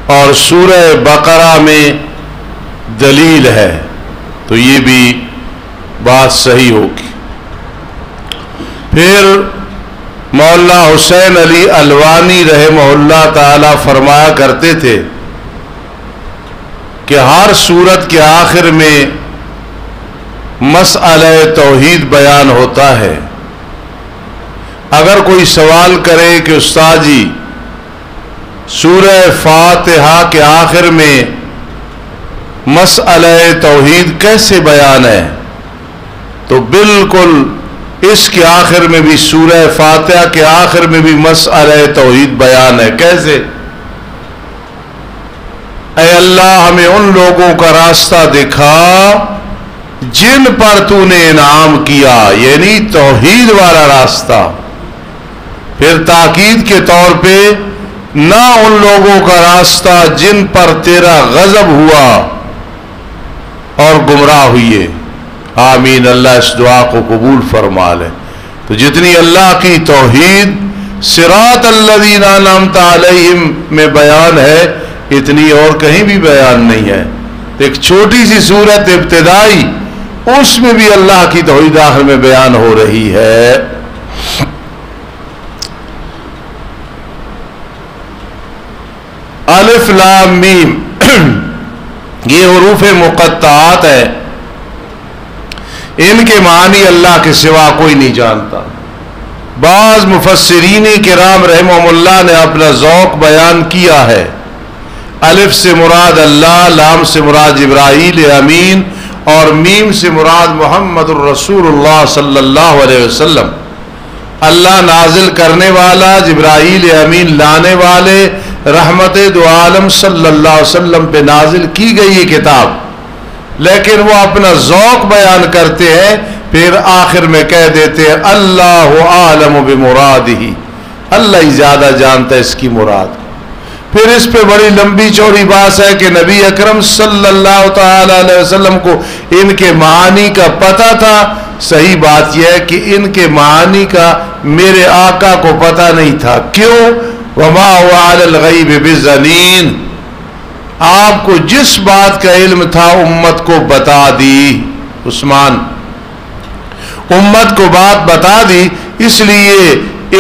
اور سورہ بقرہ میں دلیل ہے، تو یہ بھی بات صحیح ہوگی۔ پھر مولانا حسین علی الوانی رحمہ اللہ تعالی فرمایا کرتے تھے کہ ہر سورت کے آخر میں مسئلہ توحید بیان ہوتا ہے۔ اگر کوئی سوال کرے کہ استاد جی سورہ فاتحہ کے آخر میں مسئلہ توحید کیسے بیان ہے، تو بالکل اس کے آخر میں بھی سورہ فاتحہ کے آخر میں بھی مسئلہ توحید بیان ہے۔ کیسے؟ اے اللہ ہمیں ان لوگوں کا راستہ دکھا جن پر تو نے انعام کیا، یعنی توحید والا راستہ۔ پھر تاکید کے طور پہ نہ ان لوگوں کا راستہ جن پر تیرا غضب ہوا اور گمراہ ہوئے۔ آمین، اللہ اس دعا کو قبول فرما لے۔ تو جتنی اللہ کی توحید صراط الذین انعمت علیہم میں بیان ہے، اتنی اور کہیں بھی بیان نہیں ہے۔ ایک چھوٹی سی سورت ابتدائی، اس میں بھی اللہ کی توحید آخر میں بیان ہو رہی ہے۔ الف لام میم یہ حروف مقطعات ہے، ان کے معنی اللہ کے سوا کوئی نہیں جانتا۔ بعض مفسرین کرام رحمہم اللہ نے اپنا ذوق بیان کیا ہے۔ الف سے مراد اللہ، لام سے مراد جبرائیل امین، اور میم سے مراد محمد الرسول اللہ صلی اللہ علیہ وسلم۔ اللہ نازل کرنے والا، جبرائیل امین لانے والے، رحمت دو عالم صلی اللہ علیہ وسلم پہ نازل کی گئی یہ کتاب، لیکن وہ اپنا ذوق بیان کرتے ہیں، پھر آخر میں کہہ دیتے ہیں اللہ عالم بمرادہ، اللہ ہی زیادہ جانتا ہے اس کی مراد۔ پھر اس پہ بڑی لمبی چوڑی بات ہے کہ نبی اکرم صلی اللہ تعالی علیہ وسلم کو ان کے معانی کا پتہ تھا۔ صحیح بات یہ ہے کہ ان کے معانی کا میرے آقا کو پتہ نہیں تھا۔ کیوں؟ وما هو علی الغیب بضنین، آپ کو جس بات کا علم تھا امت کو بتا دی۔ عثمان امت کو بات بتا دی، اس لیے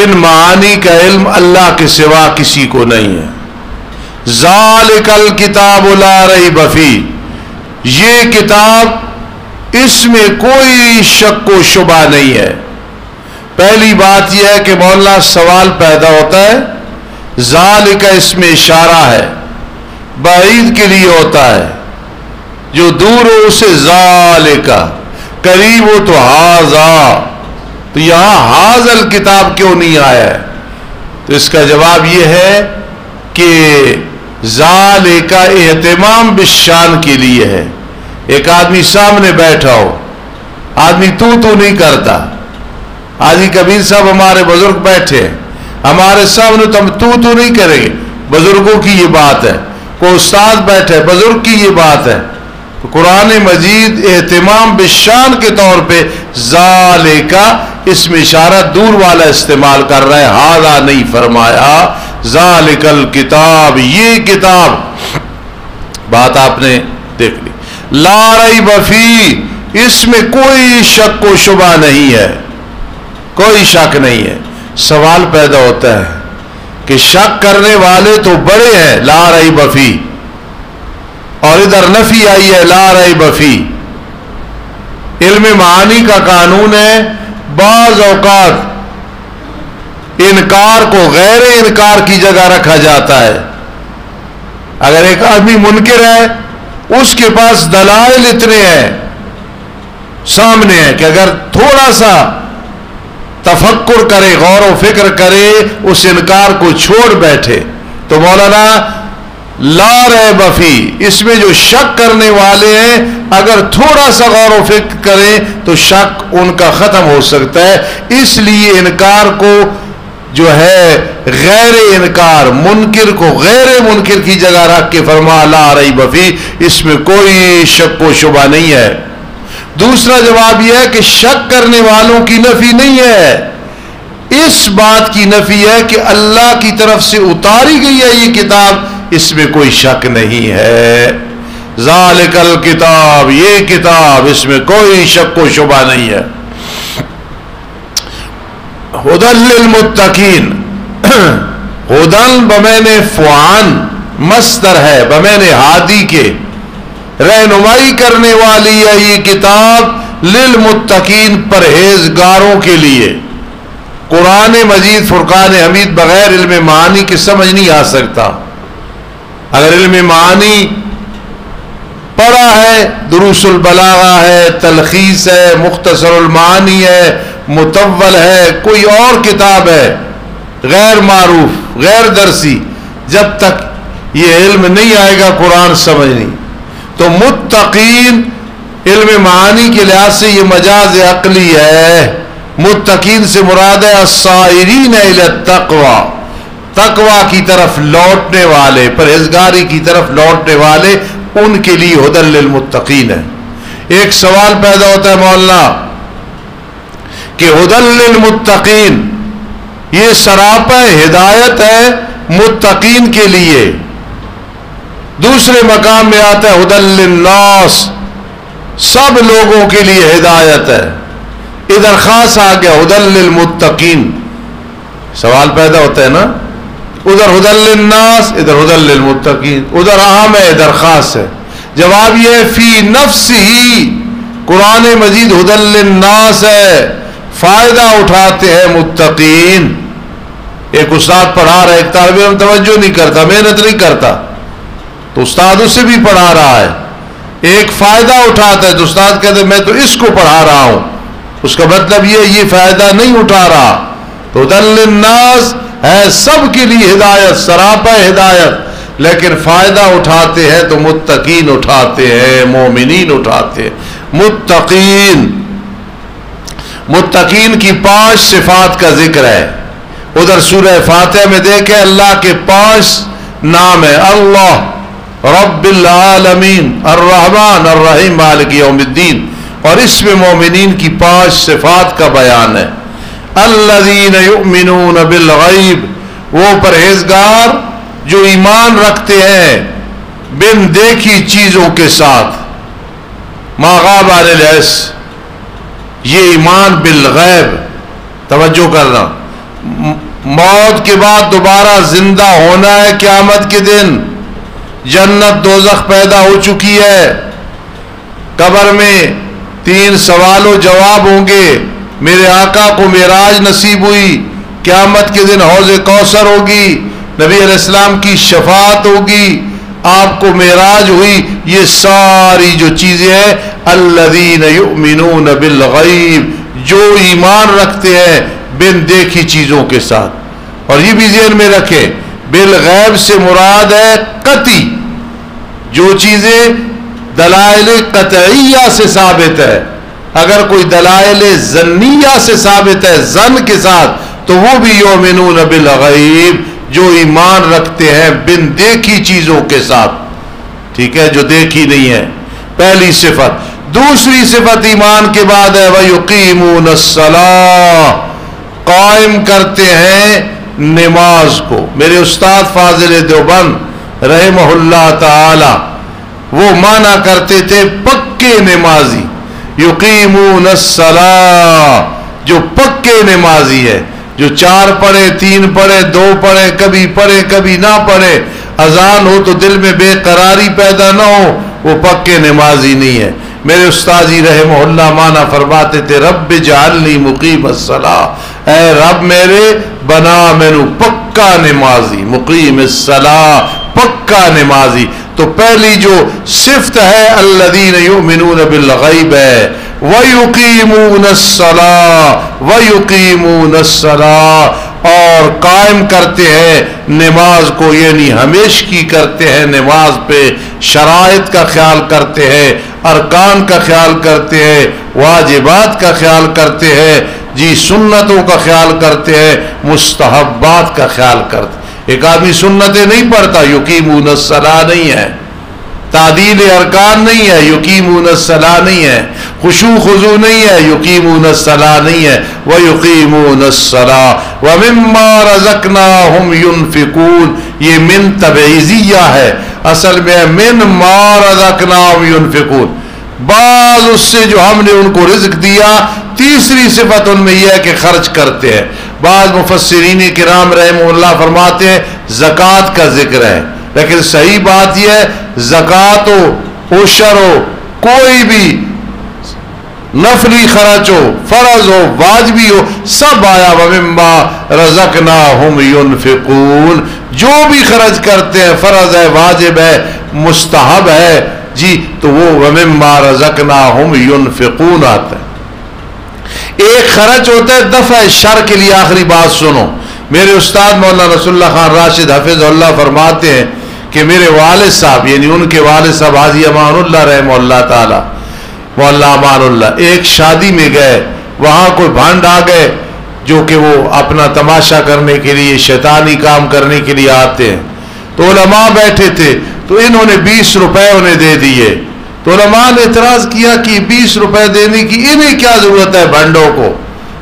ان معانی کا علم اللہ کے سوا کسی کو نہیں ہے۔ ذالک الکتاب لا ریب فیہ، یہ کتاب اس میں کوئی شک و شبہ نہیں ہے۔ پہلی بات یہ ہے کہ مولانا سوال پیدا ہوتا ہے، ذالک اس میں اشارہ ہے، بعید کے لیے ہوتا ہے، جو دور ہو اسے ذالک، قریب ہو تو ھذا، تو یہاں ھذا الکتاب کیوں نہیں آیا ہے؟ تو اس کا جواب یہ ہے کہ ذالک اہتمام بالشان کے لیے ہے۔ ایک آدمی سامنے بیٹھا ہو، آدمی تو نہیں کرتا۔ حاجی کبیر صاحب ہمارے بزرگ بیٹھے ہیں ہمارے سامنے، تو ہم تو نہیں کریں گے، بزرگوں کی یہ بات ہے۔ کوئی استاد بیٹھے، بزرگ کی یہ بات ہے۔ تو قرآن مجید اہتمام بالشان کے طور پہ ذالک اس میں اشارہ دور والا استعمال کر رہا ہے، ھذا نہیں فرمایا۔ ذالک الکتاب، یہ کتاب، بات آپ نے دیکھ لی۔ لا ریب فیہ، اس میں کوئی شک و شبہ نہیں ہے، کوئی شک نہیں ہے۔ سوال پیدا ہوتا ہے کہ شک کرنے والے تو بڑے ہیں، لا ریب فیہ، اور ادھر نفی آئی ہے لا ریب فیہ۔ علم معانی کا قانون ہے، بعض اوقات انکار کو غیر انکار کی جگہ رکھا جاتا ہے۔ اگر ایک آدمی منکر ہے، اس کے پاس دلائل اتنے ہیں سامنے ہیں کہ اگر تھوڑا سا تفکر کرے، غور و فکر کرے، اس انکار کو چھوڑ بیٹھے، تو مولانا لا ریب فیہ، اس میں جو شک کرنے والے ہیں اگر تھوڑا سا غور و فکر کریں تو شک ان کا ختم ہو سکتا ہے۔ اس لیے انکار کو جو ہے غیر انکار، منکر کو غیر منکر کی جگہ رکھ کے فرما لا ریب فیہ، اس میں کوئی شک و شبہ نہیں ہے۔ دوسرا جواب یہ ہے کہ شک کرنے والوں کی نفی نہیں ہے، اس بات کی نفی ہے کہ اللہ کی طرف سے اتاری گئی ہے یہ کتاب، اس میں کوئی شک نہیں ہے. ذالک الکتاب، یہ کتاب، اس میں کوئی شک و شبہ نہیں ہے. ہدی للمتقین، ہدن بمین فعان مصدر ہے بمین ہادی کے، رہنمائی کرنے والی ہے یہ کتاب للمتقین، پرہیزگاروں کے لیے. قرآن مجید فرقان حمید بغیر علم معانی کے سمجھ نہیں آ سکتا. اگر علم معانی پڑھا ہے، دروس البلاغہ ہے، تلخیص ہے، مختصر المعانی ہے، متول ہے، کوئی اور کتاب ہے غیر معروف غیر درسی، جب تک یہ علم نہیں آئے گا قرآن سمجھ نہیں. تو متقین علم معانی کے لحاظ سے یہ مجاز عقلی ہے. متقین سے مراد ہے السائرین الی التقوی، تقوی کی طرف لوٹنے والے، پرہیزگاری کی طرف لوٹنے والے، ان کے لیے ہدی للمتقین ہے. ایک سوال پیدا ہوتا ہے مولانا کہ ہدی للمتقین یہ سراپا ہدایت ہے متقین کے لیے. دوسرے مقام میں آتا ہے ہدی للناس، سب لوگوں کے لیے ہدایت ہے. ادھر خاص آ گیا ہدی للمتقین. سوال پیدا ہوتا ہے نا، ادھر ہدی للناس، ادھر ہدی للمتقین، ادھر عام ہے ادھر خاص ہے. جواب یہ فی نفس ہی قرآن مجید ہدی للناس ہے، فائدہ اٹھاتے ہیں متقین. ایک استاد پڑھا رہا ہے، ایک طالب علم توجہ نہیں کرتا، محنت نہیں کرتا، تو استاد اسے بھی پڑھا رہا ہے. ایک فائدہ اٹھاتا ہے تو استاد کہتے ہیں میں تو اس کو پڑھا رہا ہوں، اس کا مطلب یہ فائدہ نہیں اٹھا رہا. تو ہدی للناس ہے سب کے لیے ہدایت، سراپا ہدایت، لیکن فائدہ اٹھاتے ہیں تو متقین اٹھاتے ہیں، مومنین اٹھاتے ہیں. متقین کی 5 صفات کا ذکر ہے. ادھر سورہ فاتحہ میں دیکھیں اللہ کے 5 نام ہیں، اللہ رب العالمین، الرحمن الرحیم مالک یوم الدین. اور اس میں مومنین کی 5 صفات کا بیان ہے. الذین یؤمنون بالغیب، وہ پرہیزگار جو ایمان رکھتے ہیں بن دیکھی چیزوں کے ساتھ. ما غاب عن الحس، یہ ایمان بالغیب. توجہ کرنا، موت کے بعد دوبارہ زندہ ہونا ہے قیامت کے دن. جنت دوزخ پیدا ہو چکی ہے. قبر میں 3 سوال و جواب ہوں گے. میرے آقا کو معراج نصیب ہوئی، قیامت کے دن حوض کوثر ہوگی، نبی علیہ السلام کی شفاعت ہوگی، آپ کو معراج ہوئی. یہ ساری جو چیزیں ہیں الذین یؤمنون بالغیب، جو ایمان رکھتے ہیں بن دیکھی چیزوں کے ساتھ. اور یہ بھی ذہن میں رکھیں بالغیب سے مراد ہے قطعی، جو چیزیں دلائل قطعیہ سے ثابت ہے. اگر کوئی دلائل ظنیہ سے ثابت ہے ظن کے ساتھ تو وہ بھی یؤمنون بالغیب، جو ایمان رکھتے ہیں بن دیکھی چیزوں کے ساتھ. ٹھیک ہے، جو دیکھی نہیں ہے. پہلی صفت. دوسری صفت ایمان کے بعد ہے وَيُقِيمُونَ الصَّلَاةَ، قائم کرتے ہیں نماز کو. میرے استاد فاضل دیوبند رحمہ اللہ تعالی وہ مانا کرتے تھے پکے نمازی. یقیمون الصلاۃ، جو پکے نمازی ہے، جو 4 پڑھے 3 پڑھے 2 پڑھے، کبھی نہ پڑھے، اذان ہو تو دل میں بے قراری پیدا نہ ہو، وہ پکے نمازی نہیں ہے. میرے استاد جی رحمہ اللہ مانا فرماتے تھے رب اجعلنی مقیم الصلاۃ، اے رب میرے بنا مینو پکا نمازی. مقیم الصلاۃ، پکا نمازی. تو پہلی جو صفت ہے الذین یؤمنون بالغیب ہے، وَيُقِيمُونَ الصَّلَاةَ وَيُقِيمُونَ الصَّلَاةَ، اور قائم کرتے ہیں نماز کو، یعنی ہمیشگی کرتے ہیں نماز پہ، شرائط کا خیال کرتے ہیں، ارکان کا خیال کرتے ہیں، واجبات کا خیال کرتے ہیں، جی سنتوں کا خیال کرتے ہیں، مستحبات کا خیال کرتے ہیں. ایک آدمی سنتیں نہیں پڑھتا، یقیمون الصلاۃ نہیں ہے. تعدیل ارکان نہیں ہے، یقیمون الصلاۃ نہیں ہے، خشوع خضوع نہیں ہے، یقیمون الصلاۃ نہیں ہے، ویقیمون الصلاۃ ومما رزقناہم ینفقون. یہ من تبعیضیہ ہے، اصل میں من ما رزقناہم ینفقون. بعض اس سے جو ہم نے ان کو رزق دیا، تیسری صفت ان میں یہ ہے کہ خرچ کرتے ہیں. بعض مفسرین کرام رحمہ اللہ فرماتے ہیں زکوٰۃ کا ذکر ہے، لیکن صحیح بات یہ ہے زکوٰۃ ہو، عشر ہو، کوئی بھی نفلی خرچ ہو، فرض ہو، واجبی ہو، سب آیا وَمِمَّا رَزَقْنَاهُمْ يُنْفِقُونَ. جو بھی خرچ کرتے ہیں، فرض ہے، واجب ہے، مستحب ہے جی، تو وہ وَمِمَّا رَزَقْنَاهُمْ يُنْفِقُونَ آتا ہے. ایک خرچ ہوتا ہے دفع شر کے لیے. آخری بات سنو، میرے استاد مولانا رسول اللہ خان راشد حفظ اللہ فرماتے ہیں کہ میرے والد صاحب، یعنی ان کے والد صاحب حاجی امان اللہ رحمہ اللہ تعالی، مولانا امان اللہ، ایک شادی میں گئے، وہاں کوئی بھانڈ آ گئے جو کہ وہ اپنا تماشا کرنے کے لیے، شیطانی کام کرنے کے لیے آتے ہیں. تو علماء بیٹھے تھے، تو انہوں نے 20 روپے انہیں دے دیے. تو علماء نے اعتراض کیا کہ 20 روپے دینے کی انہیں کیا ضرورت ہے بھنڈوں کو.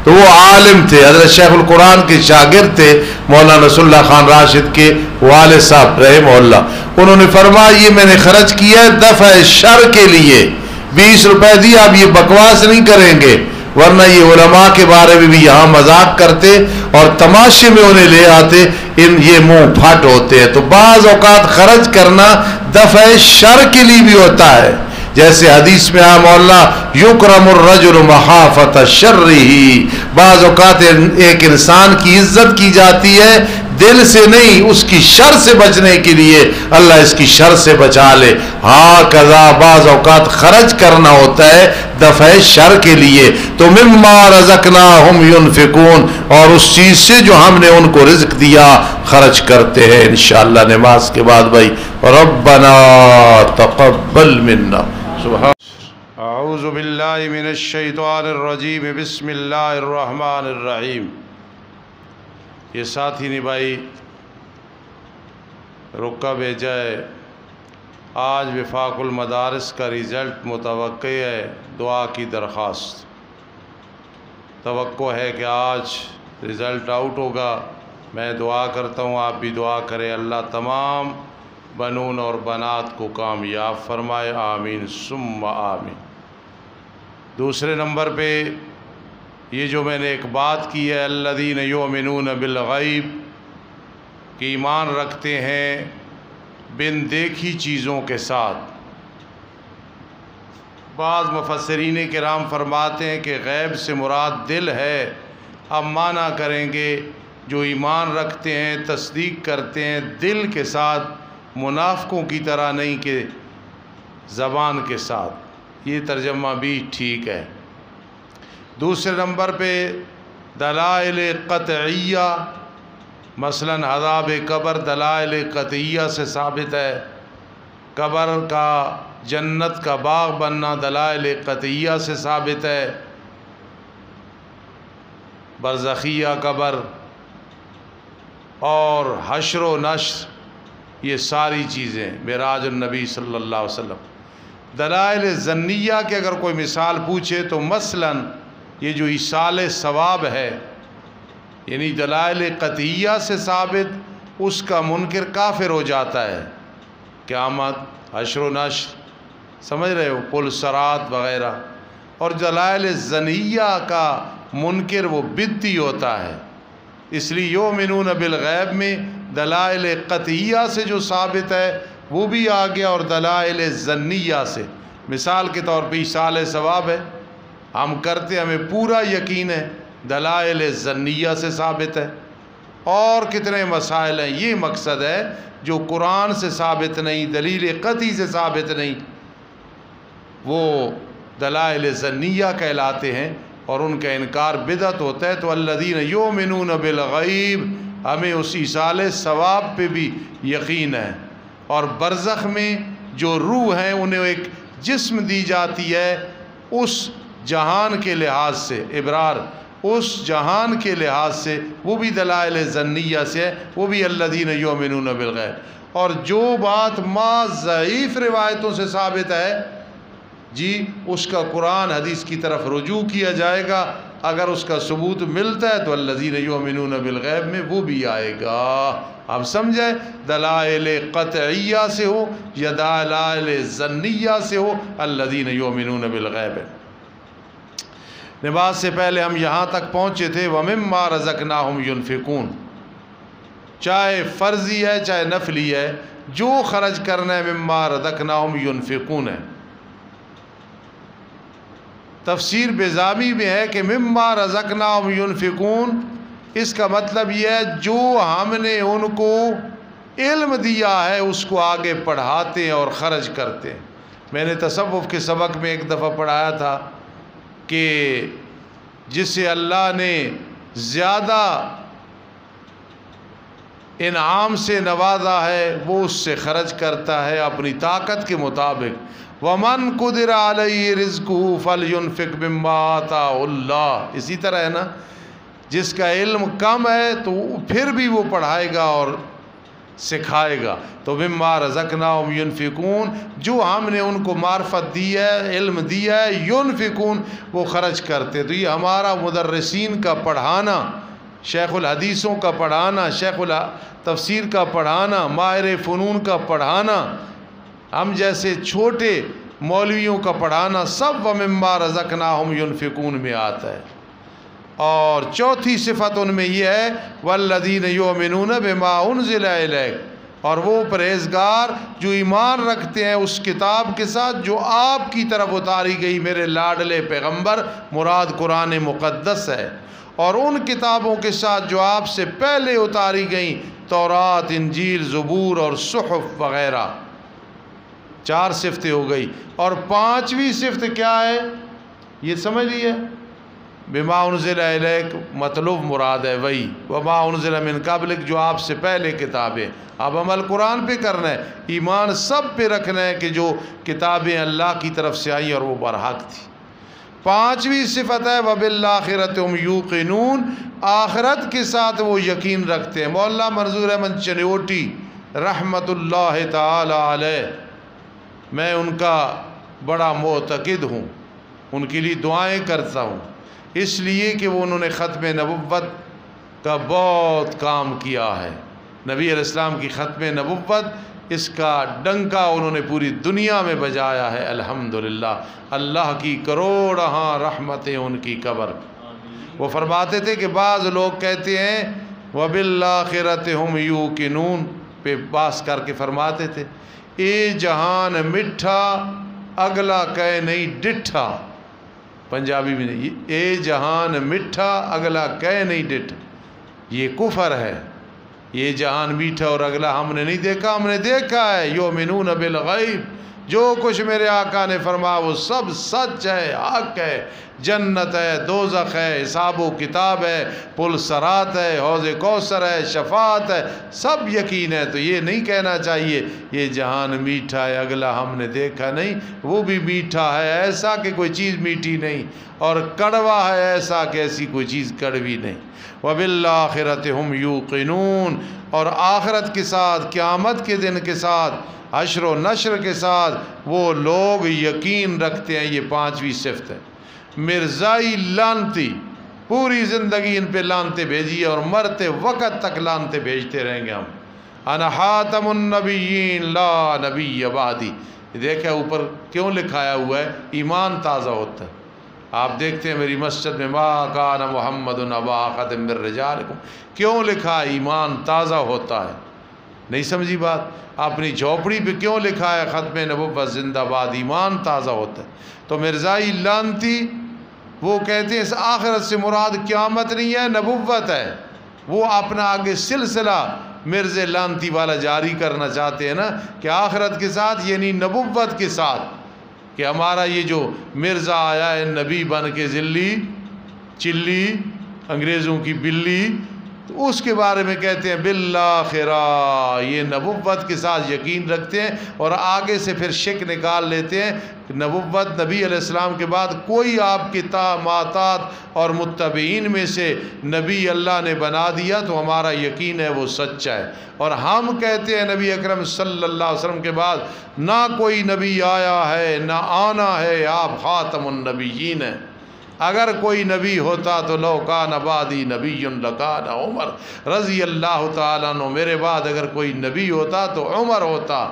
تو وہ عالم تھے، حضرت شیخ القرآن کے شاگرد تھے مولانا رسول اللہ خان راشد کے والد صاحب رحمہ اللہ. انہوں نے فرمایا یہ میں نے خرچ کیا ہے دفع شر کے لیے، 20 روپے دیا، اب یہ بکواس نہیں کریں گے، ورنہ یہ علماء کے بارے میں بھی یہاں مذاق کرتے اور تماشے میں انہیں لے آتے، یہ منہ پھٹ ہوتے ہیں. تو بعض اوقات خرچ کرنا دفع شر کے لیے بھی ہوتا ہے. جیسے حدیث میں آیا مولا یکرم الرجل مخافۃ شرہ، بعض اوقات ایک انسان کی عزت کی جاتی ہے دل سے نہیں، اس کی شر سے بچنے کے لیے اللہ اس کی شر سے بچا لے. ہاں قضا بعض اوقات خرچ کرنا ہوتا ہے دفع شر کے لیے. تو مما رزقناہم ینفقون، اور اس چیز سے جو ہم نے ان کو رزق دیا خرچ کرتے ہیں. انشاءاللہ نماز کے بعد بھائی ربنا تقبل منا. اعوذ باللہ من الشیطان الرجیم، بسم اللہ الرحمن الرحیم. یہ ساتھی نے بھائی رکا بھیجا ہے، آج وفاق المدارس کا رزلٹ متوقع ہے، دعا کی درخواست. توقع ہے کہ آج رزلٹ آؤٹ ہوگا. میں دعا کرتا ہوں آپ بھی دعا کریں، اللہ تمام بنون اور بنات کو کامیاب فرمائے، آمین ثم آمین. دوسرے نمبر پہ یہ جو میں نے ایک بات کی ہے، الذین یؤمنون بالغیب، کہ ایمان رکھتے ہیں بن دیکھی چیزوں کے ساتھ. بعض مفسرین کرام فرماتے ہیں کہ غیب سے مراد دل ہے. اب معنی کریں گے جو ایمان رکھتے ہیں، تصدیق کرتے ہیں دل کے ساتھ، منافقوں کی طرح نہیں کہ زبان کے ساتھ. یہ ترجمہ بھی ٹھیک ہے. دوسرے نمبر پہ دلائل قطعیہ، مثلا عذاب قبر دلائل قطعیہ سے ثابت ہے. قبر کا جنت کا باغ بننا دلائل قطعیہ سے ثابت ہے. برزخیہ قبر اور حشر و نشر، یہ ساری چیزیں، معراج النبی صلی اللہ علیہ وسلم. دلائل ظنیہ کے اگر کوئی مثال پوچھے تو مثلا یہ جو ایصال ثواب ہے، یعنی دلائل قطعیہ سے ثابت، اس کا منکر کافر ہو جاتا ہے. قیامت، حشر و نشر، سمجھ رہے ہو، پل صراط وغیرہ. اور دلائل ظنیہ کا منکر وہ بدعتی ہوتا ہے. اس لیے یؤمنون بالغیب میں دلائل قطعیہ سے جو ثابت ہے وہ بھی آ گیا، اور دلائل ظنیہ سے. مثال کے طور پہ ایصال ثواب ہے، ہم کرتے، ہمیں پورا یقین ہے، دلائل ظنیہ سے ثابت ہے. اور کتنے مسائل ہیں، یہ مقصد ہے جو قرآن سے ثابت نہیں، دلیل قطعی سے ثابت نہیں، وہ دلائل ظنیہ کہلاتے ہیں، اور ان کا انکار بدعت ہوتا ہے. تو الذین یؤمنون بالغیب، ہمیں اس ایصال ثواب پہ بھی یقین ہے. اور برزخ میں جو روح ہیں انہیں ایک جسم دی جاتی ہے اس جہان کے لحاظ سے، ابرار، اس جہان کے لحاظ سے، وہ بھی دلائل ظنیہ سے ہے، وہ بھی الذین یؤمنون بالغیب. اور جو بات ما ضعیف روایتوں سے ثابت ہے جی اس کا قرآن حدیث کی طرف رجوع کیا جائے گا. اگر اس کا ثبوت ملتا ہے تو الذین یؤمنون بالغیب میں وہ بھی آئے گا. اب سمجھیں دلائل قطعیہ سے ہو یا دلائل ظنیہ سے ہو الذین یؤمنون بالغیب. نماز سے پہلے ہم یہاں تک پہنچے تھے وَمِمَّا رَزَقْنَاهُمْ يُنْفِقُونَ. چاہے فرضی ہے چاہے نفلی ہے جو خرچ کرنا ہے مما رزقناہم ينفقون ہے. تفسیر بیضامی میں ہے کہ مما رزقناہم ينفقون اس کا مطلب یہ ہے جو ہم نے ان کو علم دیا ہے اس کو آگے پڑھاتے ہیں اور خرچ کرتے ہیں. میں نے تصوف کے سبق میں ایک دفعہ پڑھایا تھا کہ جسے اللہ نے زیادہ انعام سے نوازا ہے وہ اس سے خرچ کرتا ہے اپنی طاقت کے مطابق. وَمَنْ قُدِرَ عَلَيْهِ رِزْقُهُ فَلْيُنْفِقْ مِمَّا آتَاهُ اللَّهُ. اسی طرح ہے نا جس کا علم کم ہے تو پھر بھی وہ پڑھائے گا اور سکھائے گا. تو مِمَّا رَزَقْنَاهُمْ يُنْفِقُونَ جو ہم نے ان کو معرفت دی ہے علم دیا ہے يُنْفِقُونَ وہ خرچ کرتے. تو یہ ہمارا مدرسین کا پڑھانا شیخ الحدیثوں کا پڑھانا شیخ التفسیر کا پڑھانا ماہر فنون کا پڑھانا ہم جیسے چھوٹے مولویوں کا پڑھانا سب وَمِمَّا رَزَقْنَاهُمْ يُنْفِقُونَ میں آتا ہے. اور چوتھی صفت ان میں یہ ہے وَالَّذِينَ يُؤْمِنُونَ بِمَا أُنزِلَ إِلَيْكَ اور وہ پرہیزگار جو ایمان رکھتے ہیں اس کتاب کے ساتھ جو آپ کی طرف اتاری گئی میرے لاڈلے پیغمبر مراد قرآن مقدس ہے اور ان کتابوں کے ساتھ جو آپ سے پہلے اتاری گئیں تورات انجیل زبور اور صحف وغیرہ. 4 صفتیں ہو گئی. اور 5ویں صفت کیا ہے یہ سمجھ لیے بما انزل الیک مطلوب مراد ہے وہی وما انزل من قبلک جو آپ سے پہلے کتابیں. اب عمل قرآن پہ کرنا ہے ایمان سب پہ رکھنا ہے کہ جو کتابیں اللہ کی طرف سے آئیں اور وہ برحق تھی. 5ویں صفت ہے وَبِالْآخِرَةِ هُمْ يُوقِنُونَ آخرت کے ساتھ وہ یقین رکھتے ہیں. مولانا منظور احمد چنیوٹی رحمت اللہ تعالی علیہ میں ان کا بڑا معتقد ہوں ان کے لیے دعائیں کرتا ہوں اس لیے کہ وہ انہوں نے ختم نبوت کا بہت کام کیا ہے. نبی علیہ السلام کی ختم نبوت اس کا ڈنکا انہوں نے پوری دنیا میں بجایا ہے الحمدللہ. اللہ کی کروڑہاں رحمتیں ان کی قبر. وہ فرماتے تھے کہ بعض لوگ کہتے ہیں وَبِالْآخِرَةِ هُمْ يُوقِنُونَ پہ باس کر کے فرماتے تھے اے جہان مٹھا اگلا کہے نہیں ڈٹھا. پنجابی بھی نہیں اے جہان مٹھا اگلا کہے نہیں ڈٹھا. یہ کفر ہے. یہ جہان میٹھا اور اگلا ہم نے نہیں دیکھا ہم نے دیکھا ہے. یؤمنون بالغیب جو کچھ میرے آقا نے فرمایا وہ سب سچ ہے حق ہے. جنت ہے دوزخ ہے حساب و کتاب ہے پل صراط ہے حوض کوثر ہے شفاعت ہے سب یقین ہے. تو یہ نہیں کہنا چاہیے یہ جہان میٹھا ہے اگلا ہم نے دیکھا نہیں. وہ بھی میٹھا ہے ایسا کہ کوئی چیز میٹھی نہیں اور کڑوا ہے ایسا کہ ایسی کوئی چیز کڑوی نہیں. وَبِالْآخِرَةِ هُمْ يُوقِنُونَ اور آخرت کے ساتھ قیامت کے دن کے ساتھ حشر و نشر کے ساتھ وہ لوگ یقین رکھتے ہیں. یہ 5ویں صفت ہے. مرزائی لانتی پوری زندگی ان پہ لانتے بھیجیے اور مرتے وقت تک لانتے بھیجتے رہیں گے ہم. انا خاتم النبیین لا نبی بعدی. دیکھیں اوپر کیوں لکھایا ہوا ہے ایمان تازہ ہوتا ہے. آپ دیکھتے ہیں میری مسجد میں ما کان محمد ابا احد من رجالکم کیوں لکھا ہے ایمان تازہ ہوتا ہے. نہیں سمجھی بات. اپنی جھوپڑی پہ کیوں لکھا ہے ختم نبوت زندہ باد ایمان تازہ ہوتا ہے. تو مرزائی لانتی وہ کہتے ہیں اس آخرت سے مراد قیامت نہیں ہے نبوت ہے. وہ اپنا آگے سلسلہ مرزا لانتی والا جاری کرنا چاہتے ہیں نا کہ آخرت کے ساتھ یعنی نبوت کے ساتھ کہ ہمارا یہ جو مرزا آیا ہے نبی بن کے ذلی چلی انگریزوں کی بلی تو اس کے بارے میں کہتے ہیں بالآخرہ، یہ نبوت کے ساتھ یقین رکھتے ہیں، اور آگے سے پھر شک نکال لیتے ہیں نبوت نبی علیہ السلام کے بعد کوئی آپ کے ماتات اور متبعین میں سے نبی اللہ نے بنا دیا تو ہمارا یقین ہے وہ سچا ہے، اور ہم کہتے ہیں نبی اکرم صلی اللہ علیہ وسلم کے بعد نہ کوئی نبی آیا ہے نہ آنا ہے، آپ خاتم النبیین ہیں۔ اگر کوئی نبی ہوتا تو لو کان بعدی نبی لکان عمر رضی اللہ تعالیٰ عنہ، میرے بعد اگر کوئی نبی ہوتا تو عمر ہوتا،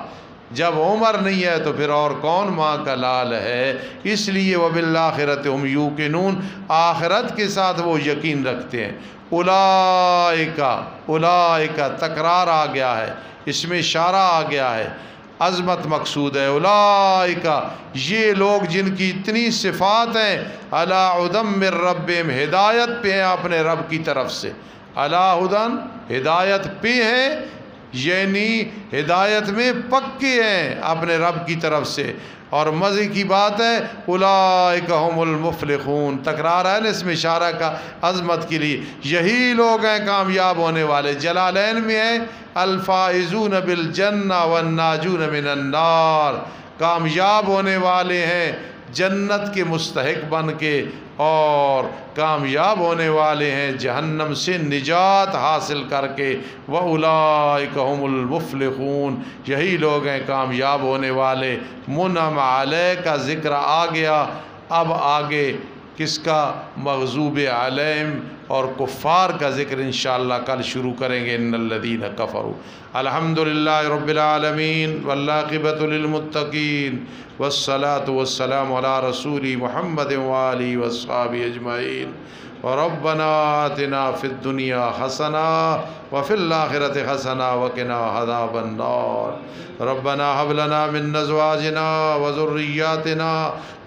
جب عمر نہیں ہے تو پھر اور کون ماں کا لال ہے؟ اس لیے وبالآخرۃ ہم یوقنون، آخرت کے ساتھ وہ یقین رکھتے ہیں۔ اولئک تکرار آ گیا ہے، اس میں اشارہ آ گیا ہے، عظمت مقصود ہے۔ اولئک یہ لوگ جن کی اتنی صفات ہیں، علی ھدی من ربہم ہدایت پہ ہیں اپنے رب کی طرف سے، علی ھدی ہدایت پہ ہیں، یعنی ہدایت میں پکے ہیں اپنے رب کی طرف سے۔ اور مزے کی بات ہے اولئک ھم المفلحون، تکرار ہے نا اس میں اشارہ کا عظمت کے لیے، یہی لوگ ہیں کامیاب ہونے والے۔ جلالین میں ہے الفائزون بالجنہ والناجون من النار، کامیاب ہونے والے ہیں جنت کے مستحق بن کے، اور کامیاب ہونے والے ہیں جہنم سے نجات حاصل کر کے۔ وَأُولَئِكَ هُمُ الْمُفْلِحُونَ، یہی لوگ ہیں کامیاب ہونے والے۔ منعم علیہ کا ذکر آ گیا، اب آگے کس کا؟ مغضوب علیہم اور کفار کا ذکر انشاءاللہ کل شروع کریں گے۔ ان الذین کفروا۔ الحمدللہ رب العالمین والعاقبۃ للمتقین والصلاة والسلام علی رسول محمد وآلہ وصحبہ اجمعین۔ ربنا آتنا فی الدنیا حسنہ وفی الآخرۃ حسنہ وقنا عذاب النار۔ ربنا ھب لنا من ازواجنا وذریاتنا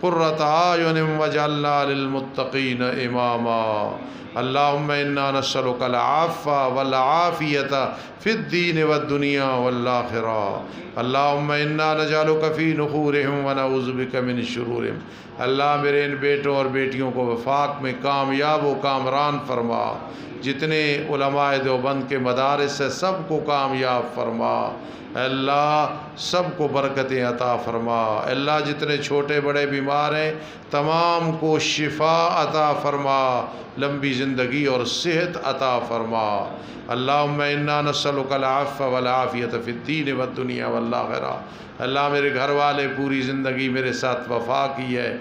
قرۃ اعین واجعلنا للمتقین اماما۔ اللہم انا نسألک العفو والعافیۃ فی الدین والدنیا والآخرہ۔ اللہم انا نجعلک فی نحورہم ونعوذ بک من شرورہم۔ اللہ میرے ان بیٹوں اور بیٹیوں کو وفاق میں کامیاب و کامران فرما، جتنے علماء دیوبند کے مدارس سے سب کو کامیاب فرما، اللہ سب کو برکتیں عطا فرما، اللہ جتنے چھوٹے بڑے بیمار ہیں تمام کو شفا عطا فرما، لمبی زندگی اور صحت عطا فرما۔ اللہم انا نسألک العفو والعافیۃ فی الدین والدنیا والآخرہ۔ اللہ میرے گھر والے پوری زندگی میرے ساتھ وفا کی ہے،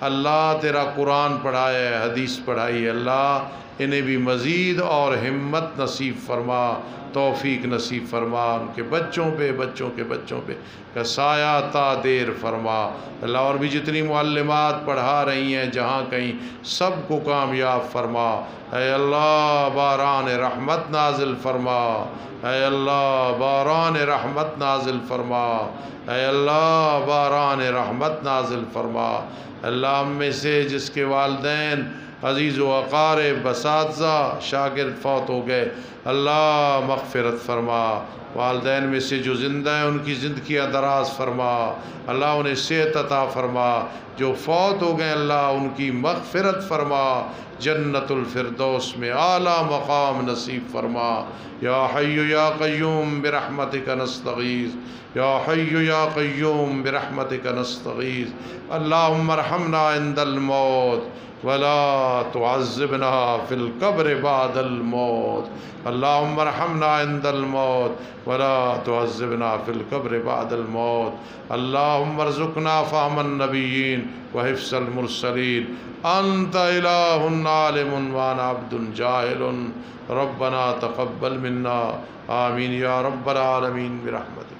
اللہ تیرا قرآن پڑھایا ہے، حدیث پڑھائی ہے، اللہ انہیں بھی مزید اور ہمت نصیب فرما، توفیق نصیب فرما، ان کے بچوں پہ بچوں کے بچوں پہ کا سایہ تا دیر فرما۔ اللہ اور بھی جتنی معلمات پڑھا رہی ہیں جہاں کہیں سب کو کامیاب فرما۔ اے اللہ باران رحمت نازل فرما، اے اللہ باران رحمت نازل فرما، اے اللہ باران رحمت نازل فرما۔ اللہ ہم میں سے جس کے والدین عزیز و اقارب اساتذہ شاگرد فوت ہو گئے، اللہ مغفرت فرما، والدین میں سے جو زندہ ہیں ان کی زندگیاں دراز فرما، اللہ انہیں صحت عطا فرما، جو فوت ہو گئے اللہ ان کی مغفرت فرما، جنت الفردوس میں اعلیٰ مقام نصیب فرما۔ یا حی یا قیوم برحمتک نستغیث، یا حی یا قیوم برحمتک نستغیث۔ اللہم ارحمنا عند الموت ولا تعذبنا فی القبر بعد الموت۔ اللہم ارحمنا عند الموت ولا تعذبنا فی القبر بعد الموت۔ اللہم ارزقنا فہم النبیین وحفظ المرسلین۔ انت الہ عالم وانا عبد جاہل، ربنا تقبل منا، آمین یا رب العالمین برحمتک۔